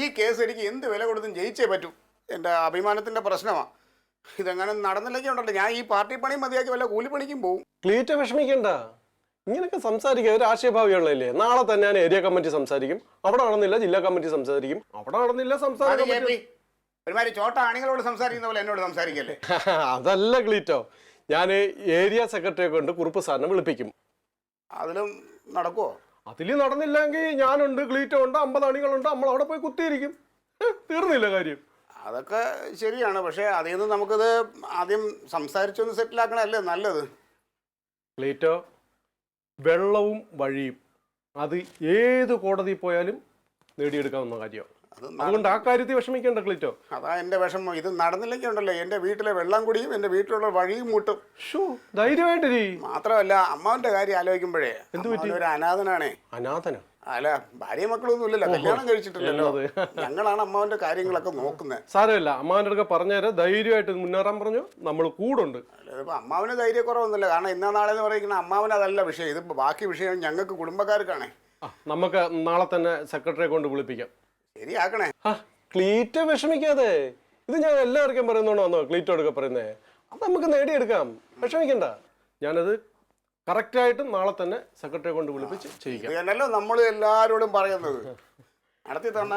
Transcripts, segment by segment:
ഈ കേസ് എനിക്ക് എന്ത് വില കൊടുത്തും ജയിച്ചേ പറ്റൂ. എൻ്റെ അഭിമാനത്തിന്റെ പ്രശ്നമാണ്. ഇതെങ്ങനെ നടന്നില്ലെങ്കിൽ ഉണ്ടല്ലോ ഞാൻ ഈ പാർട്ടി പണി മതിയാക്കി വല്ല കൂലിപ്പണിക്കും പോകും. ക്ലീറ്റ വിഷമിക്കണ്ട, ഇങ്ങനെയൊക്കെ സംസാരിക്കുക ഒരു ആശയഭാവിയുള്ളതല്ലേ. നാളെ തന്നെ ഞാൻ ഏരിയ കമ്മിറ്റി സംസാരിക്കും, അവിടെ നടന്നില്ല ജില്ലാ കമ്മിറ്റി സംസാരിക്കും, അവിടെ നടന്നില്ല സംസ്ഥാന ഒരുമാതിരി ചോട്ട ആണികളോട് സംസാരിക്കുന്ന പോലെ എന്നോട് സംസാരിക്കല്ലേ. അതല്ല ക്ലീറ്റോ, ഞാൻ ഏരിയ സെക്രട്ടറിയെ കൊണ്ട് കുറുപ്പ് സാറിനെ വിളിപ്പിക്കും. അതിലും നടക്കുവോ? അതിൽ നടന്നില്ലെങ്കിൽ ഞാനുണ്ട്, ക്ലീറ്റോ ഉണ്ട്, 50 അണികളുണ്ട്, നമ്മൾ അവിടെ പോയി കുത്തിയിരിക്കും. തീർന്നില്ല കാര്യം. അതൊക്കെ ശരിയാണ്, പക്ഷേ അതിൽ നിന്ന് നമുക്കത് ആദ്യം സംസാരിച്ചൊന്ന് സെറ്റിലാക്കണല്ലേ നല്ലത്. ക്ലീറ്റോ, വെള്ളവും വഴിയും അത് ഏത് കോടതി പോയാലും നേടിയെടുക്കാവുന്ന കാര്യമാണ്. അതുകൊണ്ട് ആ കാര്യത്തിൽ വിഷമിക്കേണ്ട ക്ലീറ്റോ. അതാ എൻ്റെ വിഷമം. ഇത് നടന്നില്ലെങ്കിൽ ഉണ്ടല്ലോ എൻ്റെ വീട്ടിലെ വെള്ളം കുടിയും എൻ്റെ വീട്ടിലുള്ള വഴിയും മുട്ടും. ധൈര്യമായിട്ടിരി. മാത്രമല്ല അമ്മാവന്റെ കാര്യം ആലോചിക്കുമ്പോഴേ ഒരു അനാഥനാണേ. അനാഥന? അല്ല, ഭാര്യ മക്കളൊന്നും ഇല്ലല്ലോ, കല്യാണം കഴിച്ചിട്ടില്ലല്ലോ. ഞങ്ങളാണ് അമ്മാവന്റെ കാര്യങ്ങളൊക്കെ നോക്കുന്നത്. സാരമില്ല, അമ്മാവന്റെ അടുക്ക പറഞ്ഞേരെ, ധൈര്യമായിട്ട് മുന്നേറാൻ പറഞ്ഞു, നമ്മൾ കൂടുണ്ട്. ഇതിപ്പോ അമ്മാവന് ധൈര്യക്കുറവൊന്നുമില്ല, കാരണം ഇന്നാ നാളെ എന്ന് പറയുന്ന അമ്മാവന് അതല്ല വിഷയം. ഇതിപ്പോ ബാക്കി വിഷയം ഞങ്ങൾക്ക് കുടുംബക്കാർക്കാണേ. നമുക്ക് നാളെ തന്നെ സെക്രട്ടറിയെ കൊണ്ട് വിളിപ്പിക്കാം. ശരിയാക്കണേ. ക്ലീറ്റോ വിഷമിക്കാതെ, ഇത് ഞാൻ എല്ലാവർക്കും പറയുന്നോണ്ടോ ക്ലീറ്റോ എടുക്ക പറയുന്നേ. അത് നമുക്ക് നേടിയെടുക്കാം, വിഷമിക്കണ്ട. ഞാനത് കറക്റ്റായിട്ട് നാളെ തന്നെ സെക്രട്ടറിയെ കൊണ്ട് വിളിപ്പിച്ച് ചെയ്യിക്കാം. ഇതല്ലോ നമ്മൾ എല്ലാരോടും പറയുന്നത്. നടത്തി തന്നാ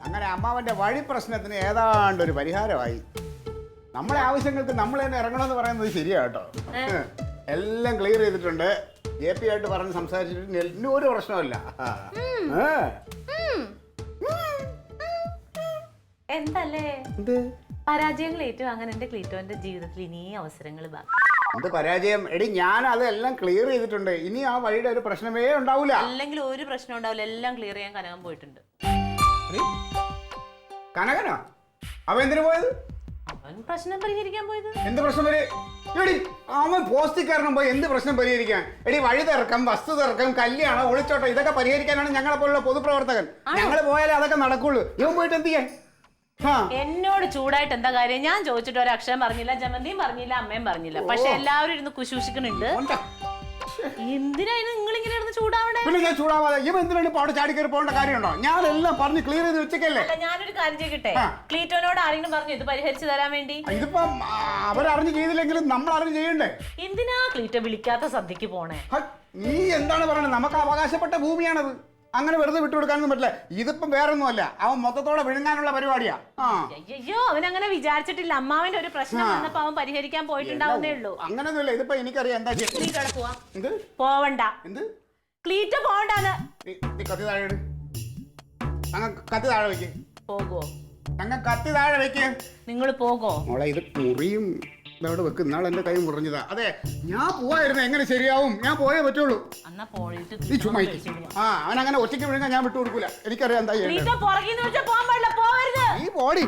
അങ്ങനെ അമ്മാവന്റെ വഴി പ്രശ്നത്തിന് ഏതാണ്ട് ഒരു പരിഹാരമായി. നമ്മളെ ആവശ്യങ്ങൾക്ക് നമ്മൾ തന്നെ ഇറങ്ങണമെന്ന് പറയുന്നത് ശരിയാ കേട്ടോ. എല്ലാം ക്ലിയർ ചെയ്തിട്ടുണ്ട്. JP ആയിട്ട് പറഞ്ഞ് സംസാരിച്ചിട്ട് ഇനി ഒരു പ്രശ്നമില്ല. എന്തല്ലേ പരാജയങ്ങൾ ഏറ്റുവാങ്ങാൻ എന്റെ ക്ലീറ്റോന്റെ ജീവിതത്തിൽ ഇനി അവസരങ്ങൾ എന്ത് പരാജയം? എടി ഞാൻ അതെല്ലാം ക്ലിയർ ചെയ്തിട്ടുണ്ട്. ഇനി ആ വഴിയുടെ ഒരു പ്രശ്നമേ ഉണ്ടാവൂല. അല്ലെങ്കിൽ ഒരു പ്രശ്നം ഉണ്ടാവില്ല, എല്ലാം ക്ലിയർ ചെയ്യാൻ കനകം പോയിട്ടുണ്ട്. കനകനോ? അവൻ എന്തിനു പോയത്? അവൻ പ്രശ്നം പരിഹരിക്കാൻ പോയത്. എന്ത് പ്രശ്നം? എടി അവൻ പോസ്റ്റിൽ കാരണം പോയി എന്ത് പ്രശ്നം പരിഹരിക്കാൻ? എടി വഴി തിറക്കം, വസ്തു തിറക്കം, കല്യാണം, ഒളിച്ചോട്ടം, ഇതൊക്കെ പരിഹരിക്കാനാണ് ഞങ്ങളെ പോലുള്ള പൊതുപ്രവർത്തകൻ. ഞങ്ങൾ പോയാലേ അതൊക്കെ നടക്കുള്ളൂ. ഇവൻ പോയിട്ട് എന്ത് ചെയ്യാൻ? എന്നോട് ചൂടായിട്ട് എന്താ കാര്യം? ഞാൻ ചോദിച്ചിട്ട് ഒരു അക്ഷരം പറഞ്ഞില്ല, ജമന്തിയും പറഞ്ഞില്ല, അമ്മയും പറഞ്ഞില്ല. പക്ഷെ എല്ലാവരും ഇരുന്ന് കുശൂഷിക്കുന്നുണ്ട്. എന്തിനായിരുന്നു നിങ്ങൾ ഇങ്ങനെ ഇരുന്ന് ചൂടാവണേ? പിന്നെ ഞാൻ ചൂടാവാതെ ഇവ എന്തിനാണ് ഇപ്പൊ അവിടെ ചാടിക്കറി പോകേണ്ട കാര്യമുണ്ടോ? ഞാനെല്ലാം പറഞ്ഞ് ക്ലിയർ ചെയ്ത് വെച്ചേക്കല്ലേ. ഞാനൊരു കാര്യം ചെയ്യട്ടെ, ക്ലീറ്റോനോട് ആരെങ്കിലും പറഞ്ഞു ഇത് പരിഹരിച്ചു തരാൻ വേണ്ടി? ഇതിപ്പോ അവരറിഞ്ഞ് ചെയ്തില്ലെങ്കിലും നമ്മൾ അറിഞ്ഞ് ചെയ്യണ്ടേ? എന്തിനാ ക്ലീറ്റോ വിളിക്കാത്ത സദ്യക്ക് പോണേ? നീ എന്താണ് പറയണത്? നമുക്ക് അവകാശപ്പെട്ട ഭൂമിയാണത്, അങ്ങനെ വെറുതെ വിട്ടുകൊടുക്കാനൊന്നും പറ്റില്ല. ഇതിപ്പം വേറൊന്നുമല്ല, അവൻ മൊത്തത്തോടെ വിഴുങ്ങാനുള്ള പരിപാടിയാ. അയ്യോ, അവനങ്ങനെ വിചാരിച്ചിട്ടില്ല. അമ്മാവന്റെ ഒരു പ്രശ്നം വന്നപ്പോ അവൻ പരിഹരിക്കാൻ പോയിട്ടുണ്ടാവുന്നേ ഉള്ളൂ. അങ്ങനെയൊന്നുമില്ല. ഇതിപ്പോ എനിക്കറിയാം എന്താ പോവണ്ട. എന്ത് ക്ലീറ്റോ പോവണ്ടാന്ന്? കത്തി താഴെ ഇട്. കത്തി താഴെ വെക്ക്. പോകോ? കത്തി താഴെ വെക്ക്. നിങ്ങൾ പോകോ? മോളെ ഇത് മുറിയും ഇതവിടെ വെക്ക്. ഇന്നാളെ എന്റെ കൈ മുറിഞ്ഞതാ. അതെ, ഞാൻ പോവായിരുന്നു. എങ്ങനെ ശരിയാവും? ഞാൻ പോയേ പറ്റുള്ളൂ. നീ ചുമ്മാ അവൻ അങ്ങനെ ഒറ്റയ്ക്ക് വിഴുങ്ങാൻ ഞാൻ വിട്ടു കൊടുക്കൂല. എനിക്കറിയാം എന്താ നീ പോടി.